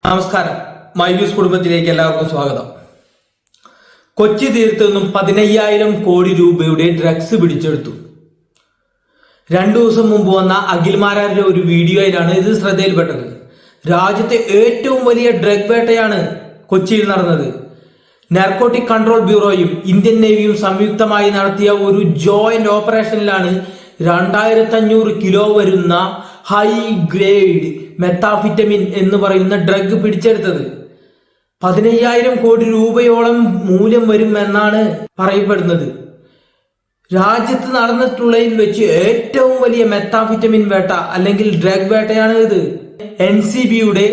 നമസ്കാരം. മൈവ്യൂസ് കുടുംബത്തിലേക്ക് എല്ലാവർക്കും സ്വാഗതം. കൊച്ചി തീരത്ത് നിന്നും 15,000 കോടി രൂപയുടെ ഡ്രഗ്സ് പിടിച്ചെടുത്തു. 2 ദിവസം മുമ്പ് വന്ന അഖിൽമാരാരുടെ ഒരു വീഡിയോയിലാണ് ഇത് ശ്രദ്ധയിൽപ്പെട്ടത്. രാജ്യത്തെ ഏറ്റവും വലിയ ഡ്രഗ് വേട്ടയാണ് കൊച്ചിയിൽ നടന്നത്. നാർക്കോട്ടിക് കൺട്രോൾ ബ്യൂറോയും ഇന്ത്യൻ നേവിയും സംയുക്തമായി നടത്തിയ ഒരു ജോയിന്റ് ഓപ്പറേഷനിലാണ് 2500 കിലോ വരുന്ന ഹൈ ഗ്രേഡ് മെത്താഫിറ്റമിൻ എന്ന് പറയുന്ന ഡ്രഗ് പിടിച്ചെടുത്തത്. 15,000 കോടി രൂപയോളം മൂല്യം വരും എന്നാണ് പറയപ്പെടുന്നത്. രാജ്യത്ത് നടന്നിട്ടുള്ളതിൽ വെച്ച് ഏറ്റവും വലിയ മെത്താഫിറ്റമിൻ വേട്ട അല്ലെങ്കിൽ ഡ്രഗ് വേട്ടയാണ് ഇത്. NCBയുടെ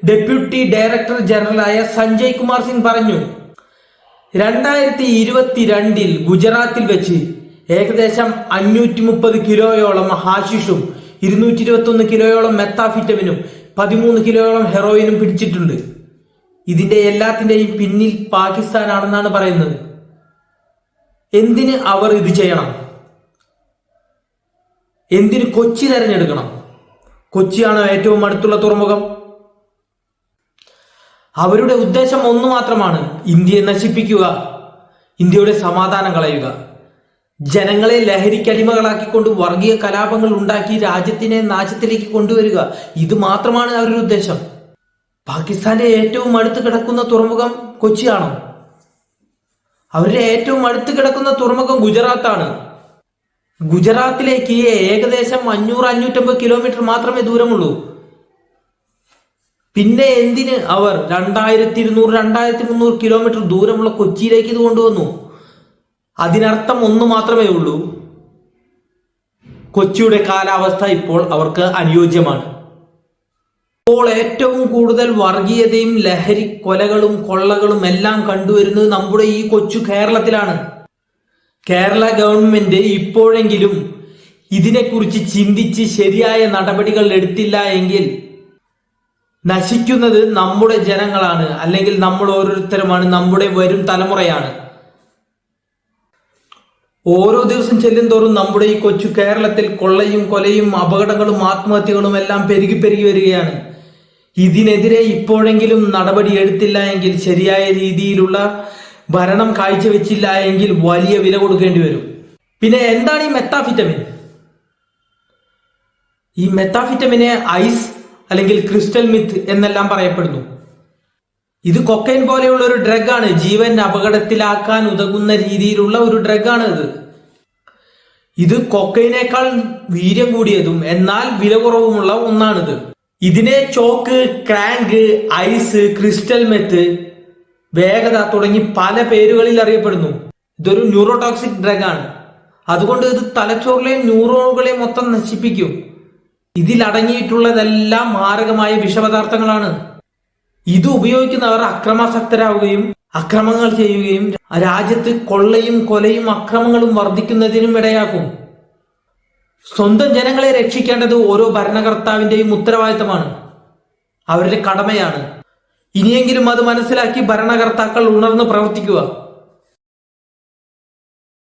ഡെപ്യൂട്ടി ഡയറക്ടർ ജനറലായ സഞ്ജയ് കുമാർ സിംഗ് പറഞ്ഞു, 2022 ഗുജറാത്തിൽ വെച്ച് ഏകദേശം 530 കിലോയോളം ഹാഷിഷും 221 കിലോയോളം മെത്താഫിറ്റമിനും 13 കിലോയോളം ഹെറോയിനും പിടിച്ചിട്ടുണ്ട്. ഇതിന്റെ എല്ലാത്തിന്റെയും പിന്നിൽ പാകിസ്ഥാനാണെന്നാണ് പറയുന്നത്. എന്തിന് അവർ ഇത് ചെയ്യണം? എന്തിന് കൊച്ചി തെരഞ്ഞെടുക്കണം? കൊച്ചിയാണ് ഏറ്റവും അടുത്തുള്ള തുറമുഖം. അവരുടെ ഉദ്ദേശം ഒന്നു മാത്രമാണ്: ഇന്ത്യയെ നശിപ്പിക്കുക, ഇന്ത്യയുടെ സമാധാനം കളയുക, ജനങ്ങളെ ലഹരിക്കടിമകളാക്കിക്കൊണ്ട് വർഗീയ കലാപങ്ങൾ ഉണ്ടാക്കി രാജ്യത്തിനെ നാശത്തിലേക്ക് കൊണ്ടുവരിക. ഇത് മാത്രമാണ് അവരുടെ ഉദ്ദേശം. പാകിസ്ഥാന്റെ ഏറ്റവും അടുത്ത് കിടക്കുന്ന തുറമുഖം കൊച്ചിയാണോ? അവരുടെ ഏറ്റവും അടുത്ത് കിടക്കുന്ന തുറമുഖം ഗുജറാത്താണ്. ഗുജറാത്തിലേക്ക് ഏകദേശം 500-550 കിലോമീറ്റർ മാത്രമേ ദൂരമുള്ളൂ. പിന്നെ എന്തിന് അവർ 2200-2300 കിലോമീറ്റർ ദൂരമുള്ള കൊച്ചിയിലേക്ക് ഇത് കൊണ്ടുവന്നു? അതിനർത്ഥം ഒന്നു മാത്രമേ ഉള്ളൂ: കൊച്ചിയുടെ കാലാവസ്ഥ ഇപ്പോൾ അവർക്ക് അനുയോജ്യമാണ്. ഇപ്പോൾ ഏറ്റവും കൂടുതൽ വർഗീയതയും ലഹരി കൊലകളും കൊള്ളകളും എല്ലാം കണ്ടുവരുന്നത് നമ്മുടെ ഈ കൊച്ചു കേരളത്തിലാണ്. കേരള ഗവൺമെന്റ് ഇപ്പോഴെങ്കിലും ഇതിനെക്കുറിച്ച് ചിന്തിച്ച് ശരിയായ നടപടികൾ എടുത്തില്ല എങ്കിൽ നശിക്കുന്നത് നമ്മുടെ ജനങ്ങളാണ്, അല്ലെങ്കിൽ നമ്മൾ ഓരോരുത്തരുമാണ്, നമ്മുടെ വരും തലമുറയാണ്. ഓരോ ദിവസം ചെല്ലും തോറും നമ്മുടെ ഈ കൊച്ചു കേരളത്തിൽ കൊള്ളയും കൊലയും അപകടങ്ങളും ആത്മഹത്യകളും എല്ലാം പെരുകി വരികയാണ്. ഇതിനെതിരെ ഇപ്പോഴെങ്കിലും നടപടി എടുത്തില്ല എങ്കിൽ, ശരിയായ രീതിയിലുള്ള ഭരണം കാഴ്ചവെച്ചില്ല എങ്കിൽ വലിയ വില കൊടുക്കേണ്ടി വരും. പിന്നെ എന്താണ് ഈ മെത്താഫിറ്റമിൻ? ഈ മെത്താഫിറ്റമിനെ ഐസ് അല്ലെങ്കിൽ ക്രിസ്റ്റൽ മിത്ത് എന്നെല്ലാം പറയപ്പെടുന്നു. ഇത് കൊക്കൈൻ പോലെയുള്ള ഒരു ഡ്രഗാണ്. ജീവൻ അപകടത്തിലാക്കാൻ ഉതകുന്ന രീതിയിലുള്ള ഒരു ഡ്രഗാണ് ഇത്. ഇത് കൊക്കൈനേക്കാൾ വീര്യം കൂടിയതും എന്നാൽ വില കുറവുമുള്ള ഒന്നാണിത്. ഇതിനെ chalk, crank, ice, crystal meth, വേഗത തുടങ്ങി പല പേരുകളിൽ അറിയപ്പെടുന്നു. ഇതൊരു ന്യൂറോടോക്സിക് ഡ്രഗാണ്. അതുകൊണ്ട് ഇത് തലച്ചോറിലെ ന്യൂറോണുകളെ മൊത്തം നശിപ്പിക്കും. ഇതിൽ അടങ്ങിയിട്ടുള്ളതെല്ലാം മാരകമായ വിഷപദാർത്ഥങ്ങളാണ്. ഇത് ഉപയോഗിക്കുന്നവർ അക്രമാസക്തരാവുകയും അക്രമങ്ങൾ ചെയ്യുകയും രാജ്യത്ത് കൊള്ളയും കൊലയും അക്രമങ്ങളും വർദ്ധിക്കുന്നതിനും ഇടയാക്കും. സ്വന്തം ജനങ്ങളെ രക്ഷിക്കേണ്ടത് ഓരോ ഭരണകർത്താവിന്റെയും ഉത്തരവാദിത്തമാണ്, അവരുടെ കടമയാണ്. ഇനിയെങ്കിലും അത് മനസ്സിലാക്കി ഭരണകർത്താക്കൾ ഉണർന്ന് പ്രവർത്തിക്കുക.